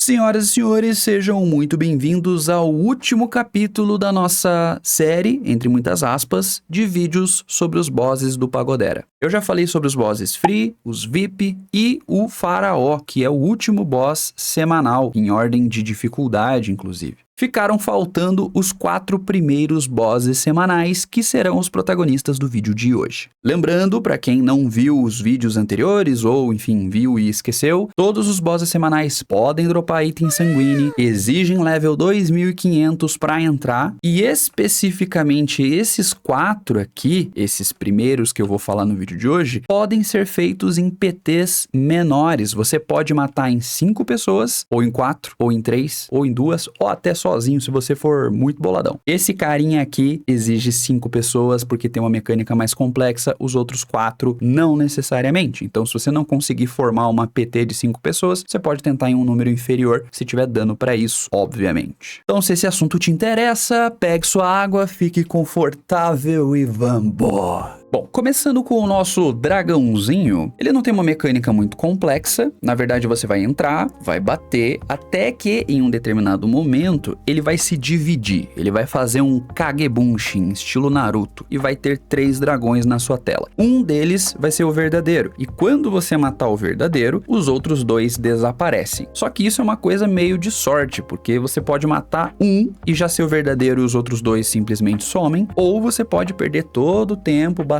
Senhoras e senhores, sejam muito bem-vindos ao último capítulo da nossa série, entre muitas aspas, de vídeos sobre os bosses do Pagodera. Eu já falei sobre os bosses Free, os VIP e o Faraó, que é o último boss semanal, em ordem de dificuldade, inclusive. Ficaram faltando os 4 primeiros bosses semanais, que serão os protagonistas do vídeo de hoje. Lembrando, para quem não viu os vídeos anteriores, ou enfim, viu e esqueceu, todos os bosses semanais podem dropar item sanguíneo, exigem level 2500 para entrar, e especificamente esses 4 aqui, esses primeiros que eu vou falar no vídeo de hoje, podem ser feitos em PTs menores. Você pode matar em 5 pessoas, ou em 4, ou em 3, ou em 2, ou até sozinho, se você for muito boladão. Esse carinha aqui exige 5 pessoas, porque tem uma mecânica mais complexa, os outros 4 não necessariamente. Então, se você não conseguir formar uma PT de 5 pessoas, você pode tentar em um número inferior, se tiver dano para isso, obviamente. Então, se esse assunto te interessa, pegue sua água, fique confortável e vambora! Bom, começando com o nosso dragãozinho, ele não tem uma mecânica muito complexa. Na verdade, você vai entrar, vai bater, até que em um determinado momento, ele vai se dividir. Ele vai fazer um Kagebunshin, estilo Naruto, e vai ter 3 dragões na sua tela. Um deles vai ser o verdadeiro, e quando você matar o verdadeiro, os outros 2 desaparecem. Só que isso é uma coisa meio de sorte, porque você pode matar um e já ser o verdadeiro e os outros 2 simplesmente somem, ou você pode perder todo o tempo batendo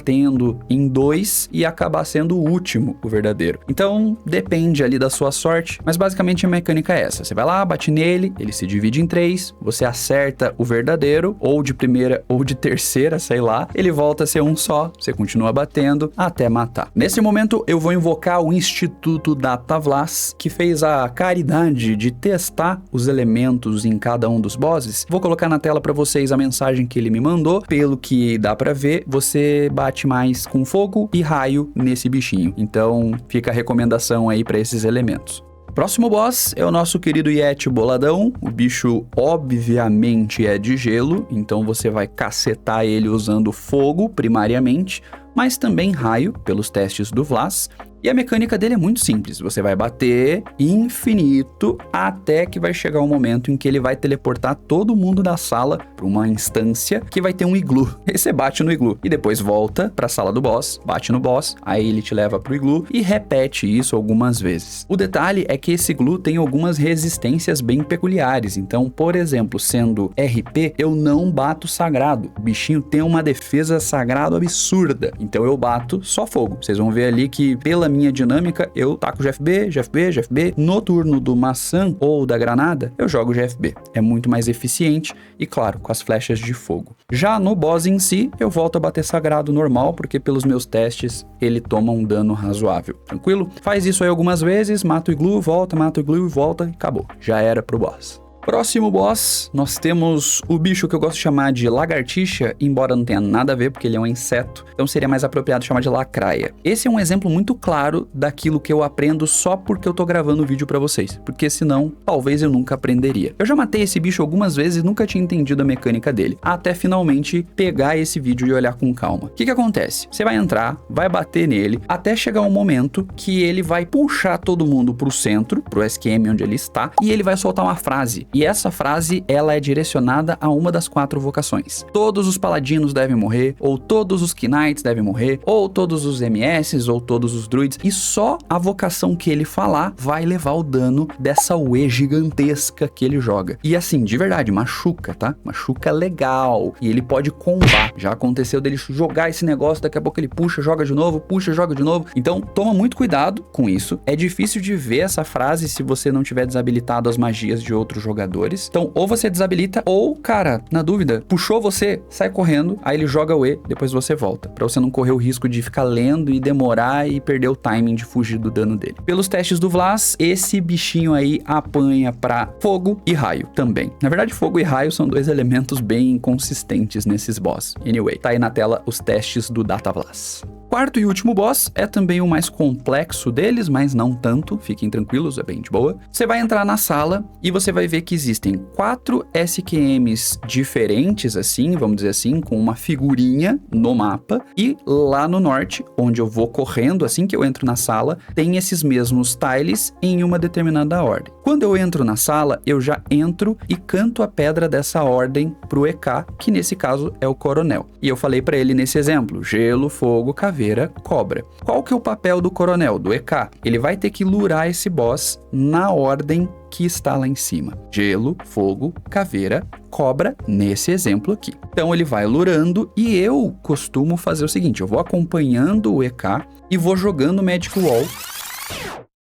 em 2 e acabar sendo o último, o verdadeiro. Então, depende ali da sua sorte, mas basicamente a mecânica é essa. Você vai lá, bate nele, ele se divide em 3, você acerta o verdadeiro, ou de primeira ou de terceira, sei lá, ele volta a ser um só, você continua batendo até matar. Nesse momento, eu vou invocar o Instituto Datavlas, que fez a caridade de testar os elementos em cada um dos bosses. Vou colocar na tela para vocês a mensagem que ele me mandou. Pelo que dá para ver, você bate mais com fogo e raio nesse bichinho. Então fica a recomendação aí para esses elementos. Próximo boss é o nosso querido Yeti boladão. O bicho obviamente é de gelo, então você vai cacetar ele usando fogo primariamente, mas também raio pelos testes do Vlas. E a mecânica dele é muito simples, você vai bater infinito até que vai chegar um momento em que ele vai teleportar todo mundo da sala para uma instância que vai ter um iglu. Aí você bate no iglu e depois volta para a sala do boss, bate no boss, aí ele te leva pro iglu e repete isso algumas vezes. O detalhe é que esse iglu tem algumas resistências bem peculiares, então, por exemplo, sendo RP, eu não bato sagrado. O bichinho tem uma defesa sagrado absurda, então eu bato só fogo. Vocês vão ver ali que pela minha dinâmica, eu taco GFB, GFB, GFB. No turno do maçã ou da granada, eu jogo GFB. É muito mais eficiente e, claro, com as flechas de fogo. Já no boss em si, eu volto a bater sagrado normal, porque pelos meus testes, ele toma um dano razoável. Tranquilo? Faz isso aí algumas vezes, mata o iglu, volta, mata o iglu e volta, e acabou. Já era pro boss. Próximo boss, nós temos o bicho que eu gosto de chamar de lagartixa, embora não tenha nada a ver, porque ele é um inseto, então seria mais apropriado chamar de lacraia. Esse é um exemplo muito claro daquilo que eu aprendo só porque eu tô gravando o vídeo pra vocês, porque senão, talvez eu nunca aprenderia. Eu já matei esse bicho algumas vezes e nunca tinha entendido a mecânica dele, até finalmente pegar esse vídeo e olhar com calma. O que que acontece? Você vai entrar, vai bater nele, até chegar um momento que ele vai puxar todo mundo pro centro, pro SQM onde ele está, e ele vai soltar uma frase. E essa frase, ela é direcionada a uma das 4 vocações. Todos os paladinos devem morrer, ou todos os knights devem morrer, ou todos os MS, ou todos os druids, e só a vocação que ele falar vai levar o dano dessa UE gigantesca que ele joga. E assim, de verdade, machuca, tá? Machuca legal. E ele pode combar. Já aconteceu dele jogar esse negócio, daqui a pouco ele puxa, joga de novo, puxa, joga de novo. Então, toma muito cuidado com isso. É difícil de ver essa frase se você não tiver desabilitado as magias de outros jogadores. Então, ou você desabilita, ou, cara, na dúvida, puxou você, sai correndo, aí ele joga o E, depois você volta, pra você não correr o risco de ficar lendo e demorar e perder o timing de fugir do dano dele. Pelos testes do Vlas, esse bichinho aí apanha pra fogo e raio também. Na verdade, fogo e raio são 2 elementos bem consistentes nesses boss. Anyway, tá aí na tela os testes do Datavlas. Quarto e último boss é também o mais complexo deles, mas não tanto, fiquem tranquilos, é bem de boa. Você vai entrar na sala e você vai ver que existem 4 SQMs diferentes, assim, vamos dizer assim, com uma figurinha no mapa. E lá no norte, onde eu vou correndo, assim que eu entro na sala, tem esses mesmos tiles em uma determinada ordem. Quando eu entro na sala, eu já entro e canto a pedra dessa ordem pro EK, que nesse caso é o coronel. E eu falei pra ele nesse exemplo, gelo, fogo, caveira, cobra. Qual que é o papel do coronel, do EK? Ele vai ter que lurar esse boss na ordem que está lá em cima. Gelo, fogo, caveira, cobra, nesse exemplo aqui. Então ele vai lurando e eu costumo fazer o seguinte, eu vou acompanhando o EK e vou jogando Magic Wall.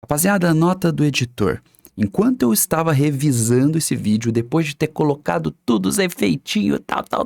Rapaziada, nota do editor. Enquanto eu estava revisando esse vídeo, depois de ter colocado tudo os efeitinhos,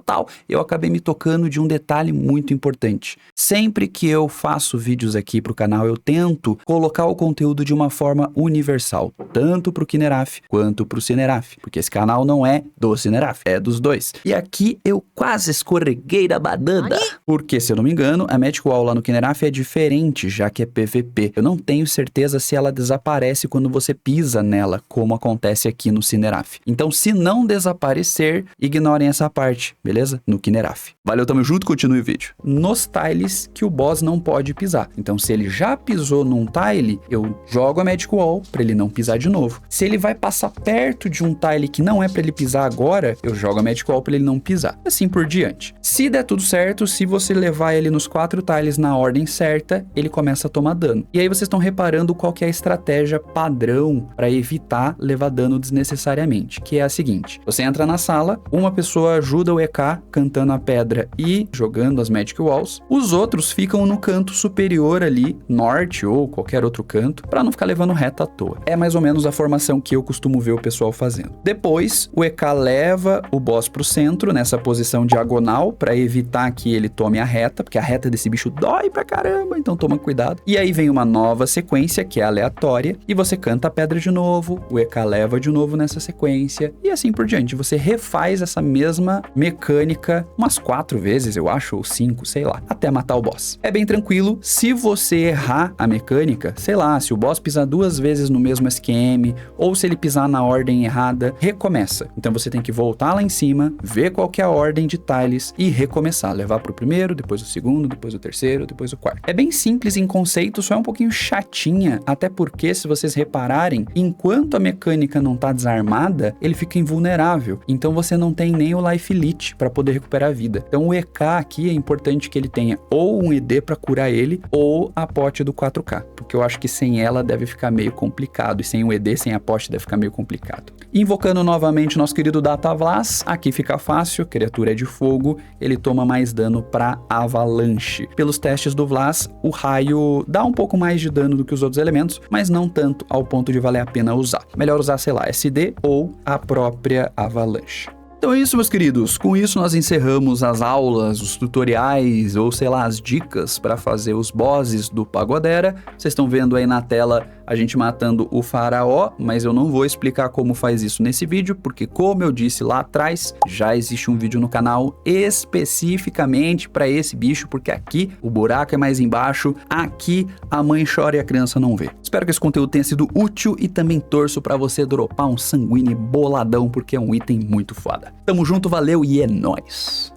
tal, eu acabei me tocando de um detalhe muito importante. Sempre que eu faço vídeos aqui pro canal, eu tento colocar o conteúdo de uma forma universal, tanto pro Kineraf quanto pro Cineraf, porque esse canal não é do Cineraf, é dos dois. E aqui eu quase escorreguei da banana, porque, se eu não me engano, a Magic Wall lá no Kineraf é diferente, já que é PVP. Eu não tenho certeza se ela desaparece quando você pisa nela, como acontece aqui no Cineraf. Então, se não desaparecer, ignorem essa parte, beleza? No Kineraf. Valeu, tamo junto, continue o vídeo. Nos tiles que o boss não pode pisar. Então, se ele já pisou num tile, eu jogo a Magic Wall pra ele não pisar de novo. Se ele vai passar perto de um tile que não é pra ele pisar agora, eu jogo a Magic Wall pra ele não pisar. Assim por diante. Se der tudo certo, se você levar ele nos 4 tiles na ordem certa, ele começa a tomar dano. E aí vocês estão reparando qual que é a estratégia padrão pra evitar levar dano desnecessariamente, que é a seguinte: você entra na sala, uma pessoa ajuda o EK cantando a pedra e jogando as Magic Walls, os outros ficam no canto superior ali, norte ou qualquer outro canto, para não ficar levando reta à toa. É mais ou menos a formação que eu costumo ver o pessoal fazendo. Depois, o EK leva o boss pro centro, nessa posição diagonal, para evitar que ele tome a reta, porque a reta desse bicho dói pra caramba, então toma cuidado. E aí vem uma nova sequência, que é aleatória, e você canta a pedra de novo, o EK leva de novo nessa sequência, e assim por diante. Você refaz essa mesma mecânica umas 4 vezes, eu acho, ou 5, sei lá, até matar o boss. É bem tranquilo. Se você errar a mecânica, sei lá, se o boss pisar 2 vezes no mesmo SQM, ou se ele pisar na ordem errada, recomeça. Então você tem que voltar lá em cima, ver qual que é a ordem de tiles e recomeçar, levar pro primeiro, depois o segundo, depois o terceiro, depois o quarto. É bem simples em conceito, só é um pouquinho chatinha, até porque, se vocês repararem, enquanto a mecânica não tá desarmada, ele fica invulnerável. Então você não tem nem o Life Leech para poder recuperar a vida. Então o EK aqui é importante que ele tenha ou um ED para curar ele, ou a pote do 4K. Porque eu acho que sem ela deve ficar meio complicado. E sem o ED, sem a pote, deve ficar meio complicado. Invocando novamente o nosso querido Datavlas, aqui fica fácil, criatura é de fogo, ele toma mais dano para avalanche. Pelos testes do Vlas, o raio dá um pouco mais de dano do que os outros elementos, mas não tanto ao ponto de valer a pena usar. Melhor usar, sei lá, SD ou a própria avalanche. Então é isso, meus queridos. Com isso nós encerramos as aulas, os tutoriais ou sei lá, as dicas para fazer os bosses do Pagodera. Vocês estão vendo aí na tela a gente matando o faraó, mas eu não vou explicar como faz isso nesse vídeo, porque como eu disse lá atrás, já existe um vídeo no canal especificamente para esse bicho, porque aqui o buraco é mais embaixo, aqui a mãe chora e a criança não vê. Espero que esse conteúdo tenha sido útil e também torço para você dropar um sanguíneo boladão, porque é um item muito foda. Tamo junto, valeu e é nóis!